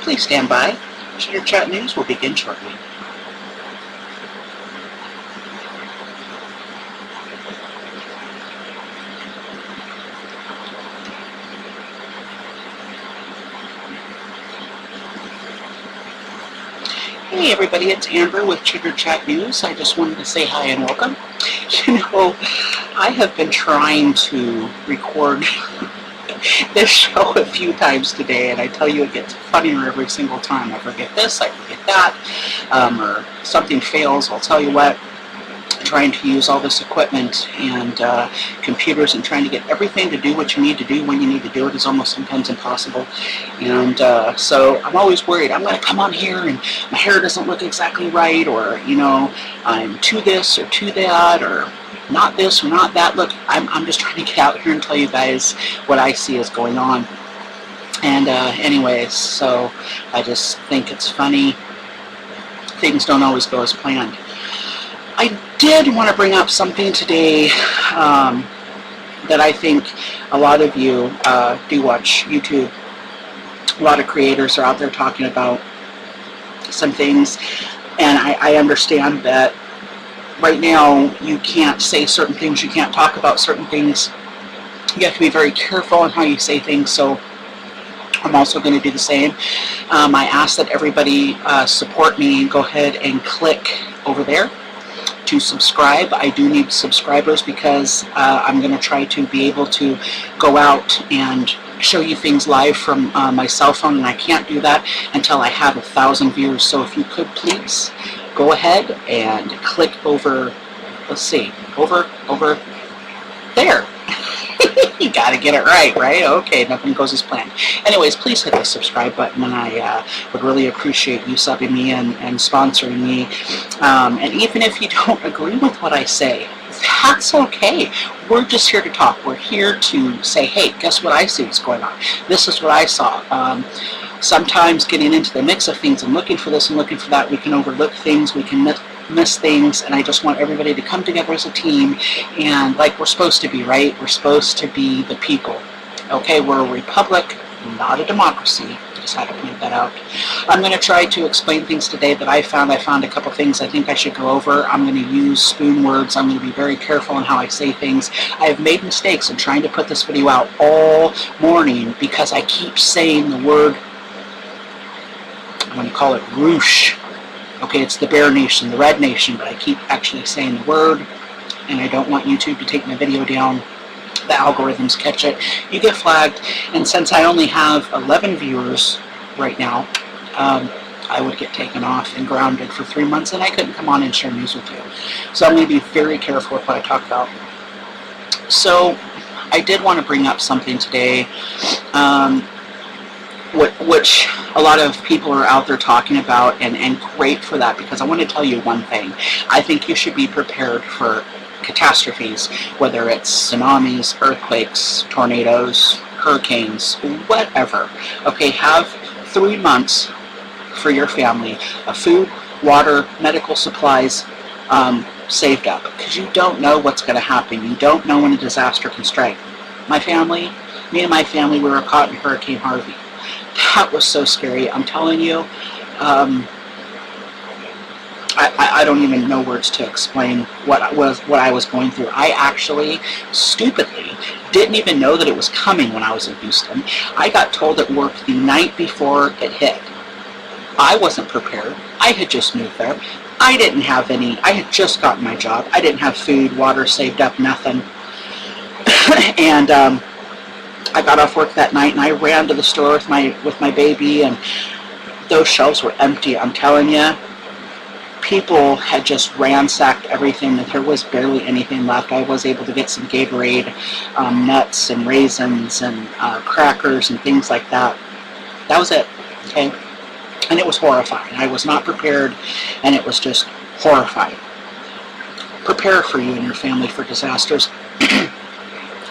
Please stand by. Chitter Chat News will begin shortly. Hey everybody, it's Amber with Chitter Chat News. I just wanted to say hi and welcome. You know, I have been trying to record this show a few times today, and I tell you, it gets funnier every single time. I forget this, I forget that, or something fails. I'll tell you what, trying to use all this equipment and computers and trying to get everything to do what you need to do when you need to do it is almost sometimes impossible. And so I'm always worried, I'm going to come on here and my hair doesn't look exactly right, or, you know, I'm to this or to that, or not this or not that. Look, I'm just trying to get out here and tell you guys what I see is going on. And anyways, so I just think it's funny. Things don't always go as planned. I did want to bring up something today that I think a lot of you do watch YouTube. A lot of creators are out there talking about some things, and I understand that right now you can't say certain things, you can't talk about certain things. You have to be very careful on how you say things, so I'm also going to do the same. I ask that everybody support me and go ahead and click over there to subscribe. I do need subscribers because I'm going to try to be able to go out and show you things live from my cell phone, and I can't do that until I have 1,000 viewers. So if you could please go ahead and click over, let's see, over there. You gotta get it right? Okay, nothing goes as planned. Anyways, please hit the subscribe button, and I would really appreciate you subbing me and sponsoring me. And even if you don't agree with what I say, that's okay. We're just here to talk. We're here to say, hey, guess what I see is going on. This is what I saw. Sometimes getting into the mix of things and looking for this and looking for that, we can overlook things, we can miss things, and I just want everybody to come together as a team, and like we're supposed to be, right? We're supposed to be the people. Okay, we're a republic, not a democracy. Just had to point that out. I'm going to try to explain things today that I found. I found a couple things I think I should go over. I'm going to use spoon words. I'm going to be very careful on how I say things. I have made mistakes in trying to put this video out all morning because I keep saying the word, I'm going to call it roosh. Okay, it's the Bear Nation, the Red Nation, but I keep actually saying the word, and I don't want YouTube to take my video down. The algorithms catch it. You get flagged, and since I only have 11 viewers right now, I would get taken off and grounded for 3 months, and I couldn't come on and share news with you. So I'm going to be very careful with what I talk about. So I did want to bring up something today, which a lot of people are out there talking about, and great for that, because I want to tell you one thing. I think you should be prepared for catastrophes, whether it's tsunamis, earthquakes, tornadoes, hurricanes, whatever. Okay, have 3 months for your family of food, water, medical supplies saved up, because you don't know what's going to happen. You don't know when a disaster can strike. Me and my family, we were caught in Hurricane Harvey. That was so scary. I'm telling you, I don't even know words to explain what I was going through. I actually, stupidly, didn't even know that it was coming when I was in Houston. I got told at work the night before it hit. I wasn't prepared. I had just moved there. I didn't have any. I had just gotten my job. I didn't have food, water saved up, nothing. And I got off work that night and I ran to the store with my baby, and those shelves were empty. I'm telling you, people had just ransacked everything, and there was barely anything left. I was able to get some Gatorade, nuts and raisins and crackers and things like that. That was it, okay? And it was horrifying. I was not prepared, and it was just horrifying. Prepare for you and your family for disasters.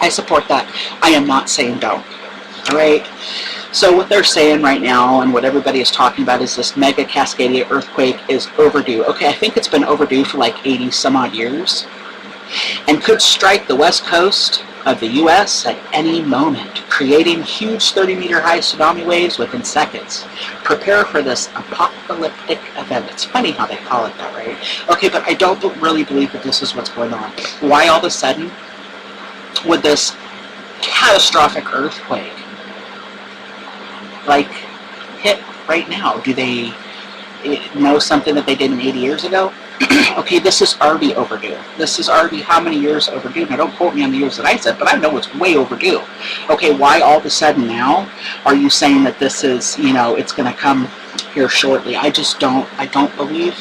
I support that. I am not saying don't. All right? So what they're saying right now, and what everybody is talking about, is this mega Cascadia earthquake is overdue. Okay, I think it's been overdue for like 80 some odd years, and could strike the West Coast of the U.S. at any moment, creating huge 30-meter high tsunami waves within seconds. Prepare for this apocalyptic event. It's funny how they call it that, right? Okay, but I don't really believe that this is what's going on. Why all of a sudden would this catastrophic earthquake like hit right now? Do they know something that they did 80 years ago? Okay, this is already overdue. This is already how many years overdue? Now, don't quote me on the years that I said, but I know it's way overdue. Okay, why all of a sudden now are you saying that this is, it's going to come here shortly? I don't believe.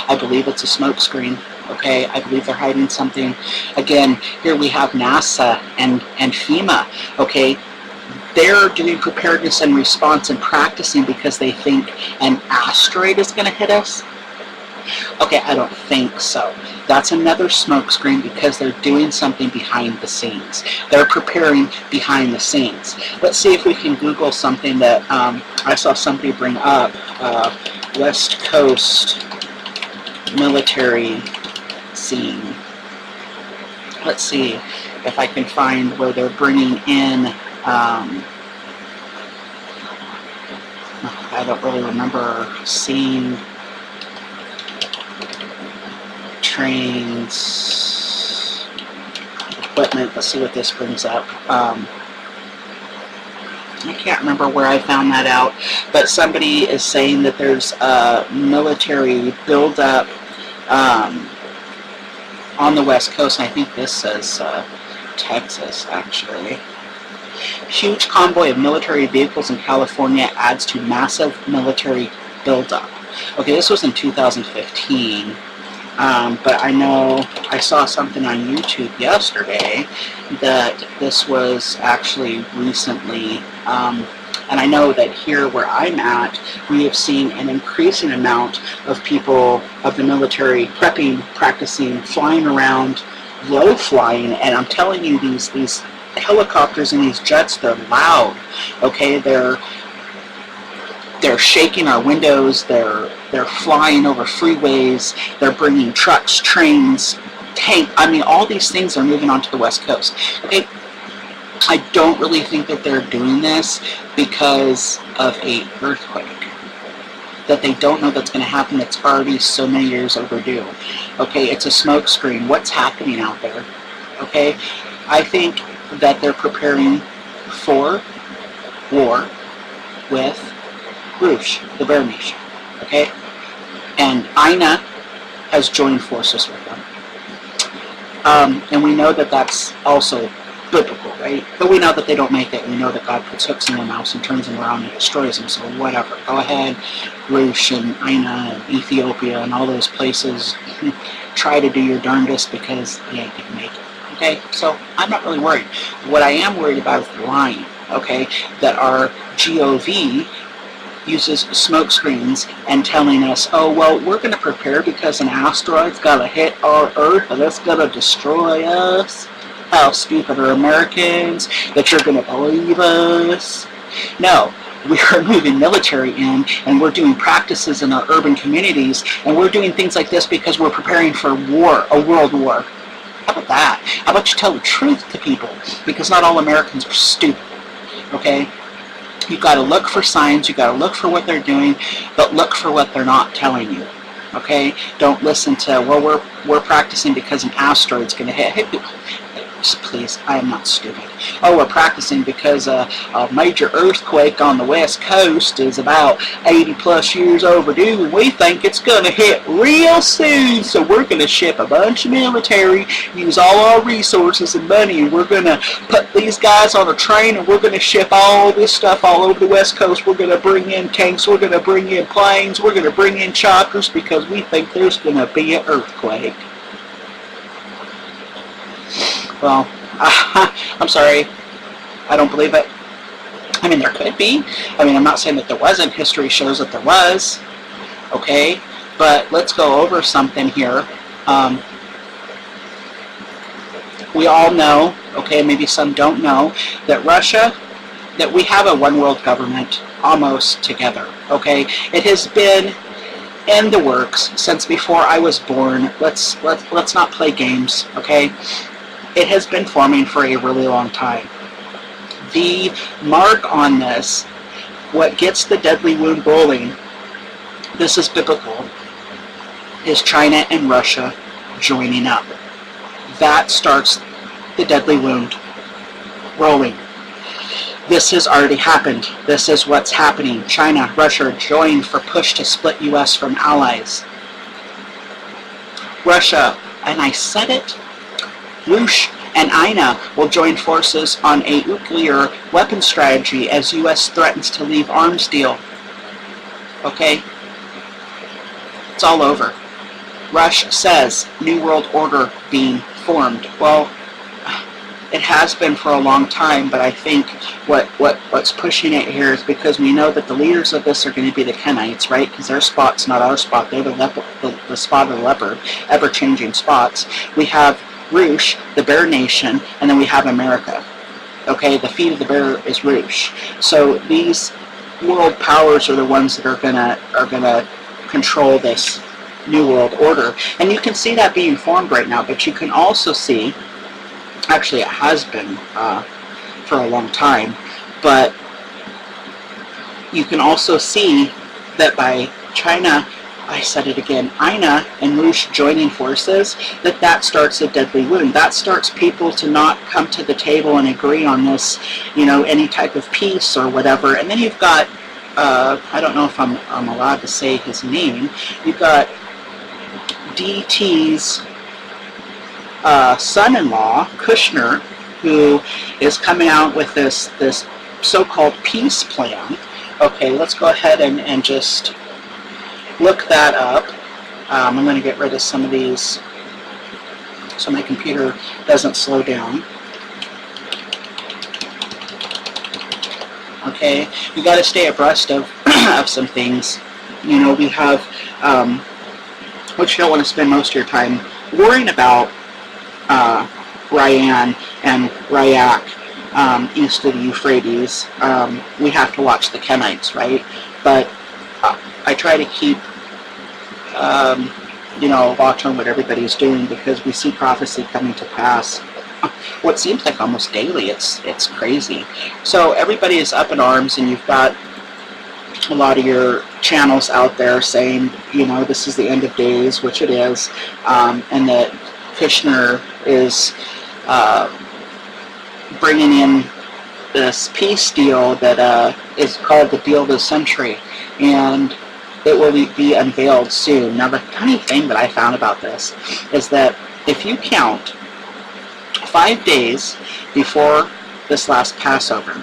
I believe it's a smokescreen. Okay, I believe they're hiding something. Again, here we have NASA and FEMA. Okay, they're doing preparedness and response and practicing because they think an asteroid is going to hit us. Okay, I don't think so. That's another smokescreen because they're doing something behind the scenes. They're preparing behind the scenes. Let's see if we can Google something that I saw somebody bring up. West Coast military scene. Let's see if I can find where they're bringing in I don't really remember seeing trains, equipment. Let's see what this brings up. I can't remember where I found that out, but somebody is saying that there's a military buildup on the West Coast, and I think this says Texas, actually. Huge convoy of military vehicles in California adds to massive military buildup. Okay, this was in 2015. But I know I saw something on YouTube yesterday that this was actually recently, and I know that here where I'm at, we have seen an increasing amount of people of the military prepping, practicing, flying around, low flying, and I'm telling you, these helicopters and these jets, they're loud. Okay, they're shaking our windows, they're flying over freeways, they're bringing trucks, trains, all these things are moving onto the West Coast. Okay, I don't really think that they're doing this because of a earthquake that they don't know that's going to happen, that's already so many years overdue. Okay, it's a smokescreen. What's happening out there? Okay, I think that they're preparing for war with Rouge, the Bear Nation, okay? And INA has joined forces with them. And we know that that's also biblical, right? But we know that they don't make it. We know that God puts hooks in their mouths and turns them around and destroys them. So whatever. Go ahead, Rouge and INA and Ethiopia and all those places. Try to do your darndest because you ain't gonna make it. Okay? So I'm not really worried. What I am worried about is the lying, okay? That our GOV uses smoke screens and telling us, oh, well, we're going to prepare because an asteroid's got to hit our Earth and it's going to destroy us. How stupid are Americans that you're going to believe us? No, we are moving military in and we're doing practices in our urban communities and we're doing things like this because we're preparing for war, a world war. How about that? How about you tell the truth to people? Because not all Americans are stupid, okay? You've got to look for signs, you've got to look for what they're doing, but look for what they're not telling you, okay? Don't listen to, well, we're practicing because an asteroid's going to hit. Hey, please, I am not stupid. Oh, we're practicing because a major earthquake on the West Coast is about 80 plus years overdue, and we think it's going to hit real soon, so we're going to ship a bunch of military, use all our resources and money, and we're going to put these guys on a train, and we're going to ship all this stuff all over the West Coast. We're going to bring in tanks, we're going to bring in planes, we're going to bring in choppers because we think there's going to be an earthquake. Well, I'm sorry, I don't believe it. I mean, there could be. I mean, I'm not saying that there wasn't. History shows that there was. Okay, but let's go over something here. We all know, okay, maybe some don't know, that Russia, that we have a one world government almost together, okay? It has been in the works since before I was born. Let's not play games, okay? It has been forming for a really long time. The mark on this, what gets the deadly wound rolling, this is biblical, is China and Russia joining up. That starts the deadly wound rolling. This has already happened. This is what's happening. China, Russia joined for push to split U.S. from allies. Russia, and I said it, Rush and Ina will join forces on a nuclear weapon strategy as U.S. threatens to leave arms deal. Okay? It's all over. Rush says New World Order being formed. Well, it has been for a long time, but I think what's pushing it here is because we know that the leaders of this are going to be the Kenites, right? Because their spot's not our spot. They're the spot of the leopard, ever-changing spots. We have Rush, the Bear Nation, and then we have America. Okay, the feet of the bear is Rush. So these world powers are the ones that are gonna control this New World Order, and you can see that being formed right now. But you can also see, actually, it has been for a long time, but you can also see that by China, I said it again, Ina and Rush joining forces, that starts a deadly wound. That starts people to not come to the table and agree on this, any type of peace or whatever. And then you've got, I don't know if I'm allowed to say his name, you've got DT's son-in-law, Kushner, who is coming out with this so-called peace plan. Okay, let's go ahead and just look that up. I'm going to get rid of some of these so my computer doesn't slow down. Okay, you got to stay abreast of some things. We have, which you don't want to spend most of your time worrying about Ryan and Ryak east of the Euphrates. We have to watch the Kenites, right? But I try to keep, watch on what everybody's doing, because we see prophecy coming to pass. What seems like almost daily. It's crazy. So everybody is up in arms, and you've got a lot of your channels out there saying, this is the end of days, which it is, and that Kushner is bringing in this peace deal that is called the deal of the century, and it will be unveiled soon. Now, the funny thing that I found about this is that if you count 5 days before this last Passover,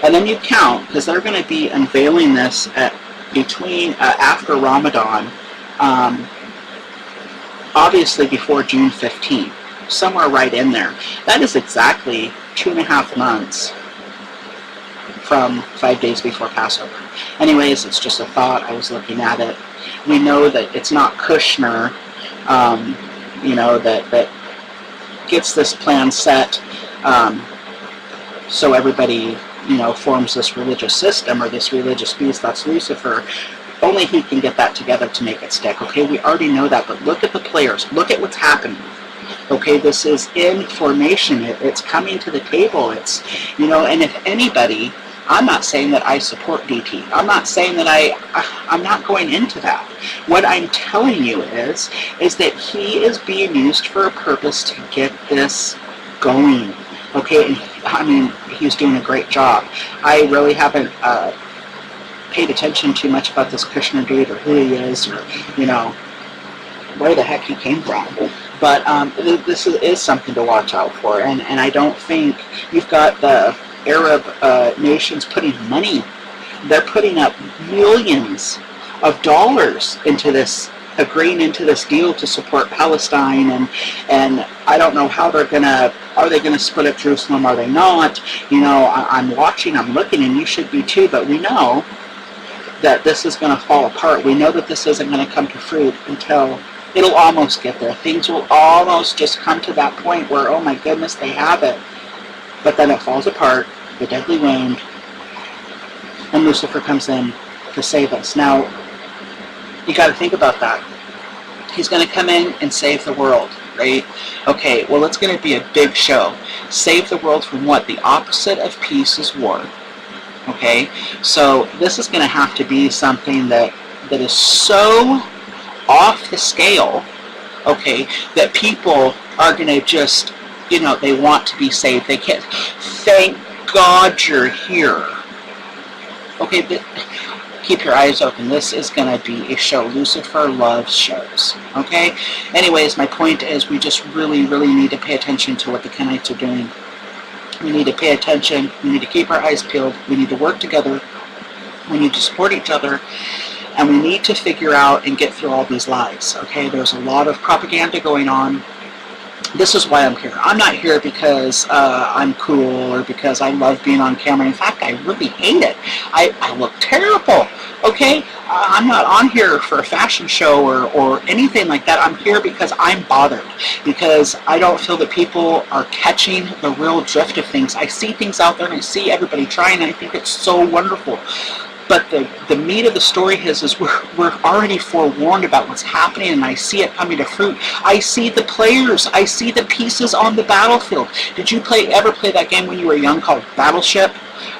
and then you count, because they're going to be unveiling this after Ramadan, obviously before June 15th, somewhere right in there. That is exactly 2.5 months from 5 days before Passover. Anyways, it's just a thought. I was looking at it. We know that it's not Kushner, that gets this plan set, so everybody, forms this religious system or this religious beast that's Lucifer. Only he can get that together to make it stick. Okay, we already know that, but look at the players. Look at what's happening. Okay, this is in formation. It's coming to the table. It's, and if anybody, I'm not saying that I support DT. I'm not saying that I'm not going into that. What I'm telling you is that he is being used for a purpose to get this going. Okay, and he's doing a great job. I really haven't paid attention too much about this Kushner dude, or who he is, or where the heck he came from. But this is something to watch out for, and I don't think you've got the Arab nations putting money. They're putting up millions of dollars into this, agreeing into this deal to support Palestine, and I don't know how are they gonna split up Jerusalem? Are they not? I'm watching, I'm looking, and you should be too. But we know that this is going to fall apart. We know that this isn't going to come to fruit until it'll almost get there. Things will almost just come to that point where, oh my goodness, they have it. But then it falls apart, the deadly wound, and Lucifer comes in to save us. Now, you got to think about that. He's going to come in and save the world. right? Okay, well, it's going to be a big show. Save the world from what? The opposite of peace is war. Okay, so this is going to have to be something that is so off the scale, okay, that people are going to just, they want to be saved. They can't. Thank God you're here. Okay, but keep your eyes open. This is going to be a show. Lucifer loves shows. Okay? Anyways, my point is we just really, really need to pay attention to what the Kenites are doing. We need to pay attention. We need to keep our eyes peeled. We need to work together. We need to support each other. And we need to figure out and get through all these lies. Okay? There's a lot of propaganda going on. This is why I'm here. I'm not here because I'm cool or because I love being on camera. In fact, I really hate it. I look terrible, okay? I'm not on here for a fashion show or anything like that. I'm here because I'm bothered, because I don't feel that people are catching the real drift of things. I see things out there and I see everybody trying, and I think it's so wonderful. But the meat of the story is we're already forewarned about what's happening, and I see it coming to fruit. I see the players. I see the pieces on the battlefield. Did you ever play that game when you were young called Battleship?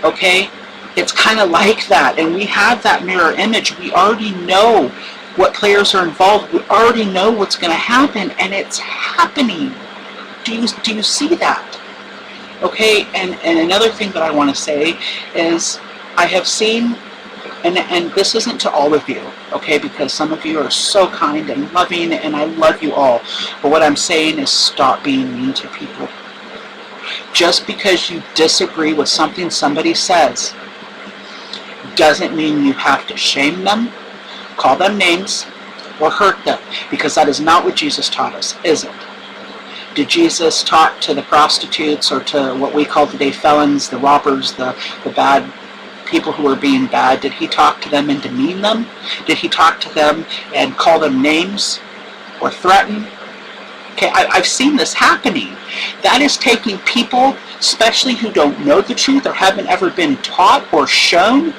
Okay? It's kind of like that, and we have that mirror image. We already know what players are involved. We already know what's going to happen, and it's happening. Do you see that? Okay? And another thing that I want to say is I have seen... And this isn't to all of you, okay, because some of you are so kind and loving, and I love you all. But what I'm saying is stop being mean to people. Just because you disagree with something somebody says doesn't mean you have to shame them, call them names, or hurt them, because that is not what Jesus taught us, is it? Did Jesus talk to the prostitutes or to what we call today felons, the robbers, the bad people who are being bad? Did he talk to them and demean them? Did he talk to them and call them names or threaten? Okay, I've seen this happening. That is taking people, especially who don't know the truth or haven't ever been taught or shown,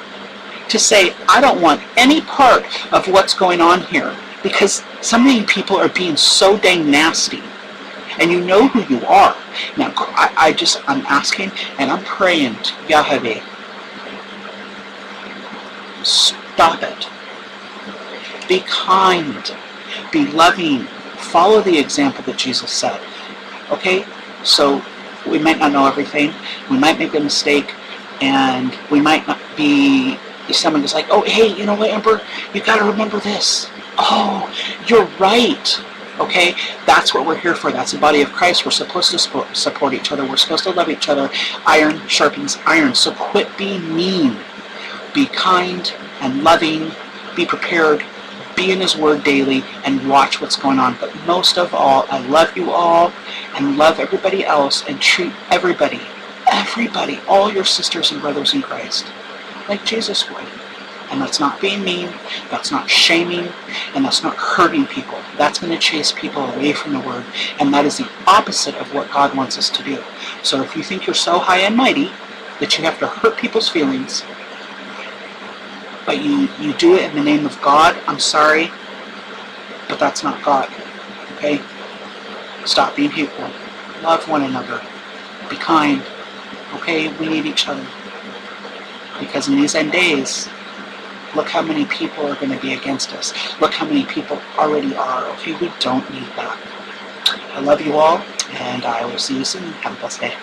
to say, I don't want any part of what's going on here, because so many people are being so dang nasty. And you know who you are. Now, I'm asking and I'm praying to Yahweh, stop it. Be kind. Be loving. Follow the example that Jesus set. Okay? So we might not know everything. We might make a mistake. And we might not be someone that's like, oh, hey, you know what, Ember? You got to remember this. Oh, you're right. Okay? That's what we're here for. That's the body of Christ. We're supposed to support each other. We're supposed to love each other. Iron sharpens iron. So quit being mean. Be kind and loving. Be prepared. Be in His Word daily and watch what's going on. But most of all, I love you all and love everybody else and treat everybody, all your sisters and brothers in Christ, like Jesus would. And that's not being mean, that's not shaming, and that's not hurting people. That's going to chase people away from the Word. And that is the opposite of what God wants us to do. So if you think you're so high and mighty that you have to hurt people's feelings, but you do it in the name of God, I'm sorry, but that's not God. Okay? Stop being hateful. Love one another. Be kind. Okay? We need each other. Because in these end days, look how many people are going to be against us. Look how many people already are. Okay? We don't need that. I love you all, and I will see you soon. Have a blessed day.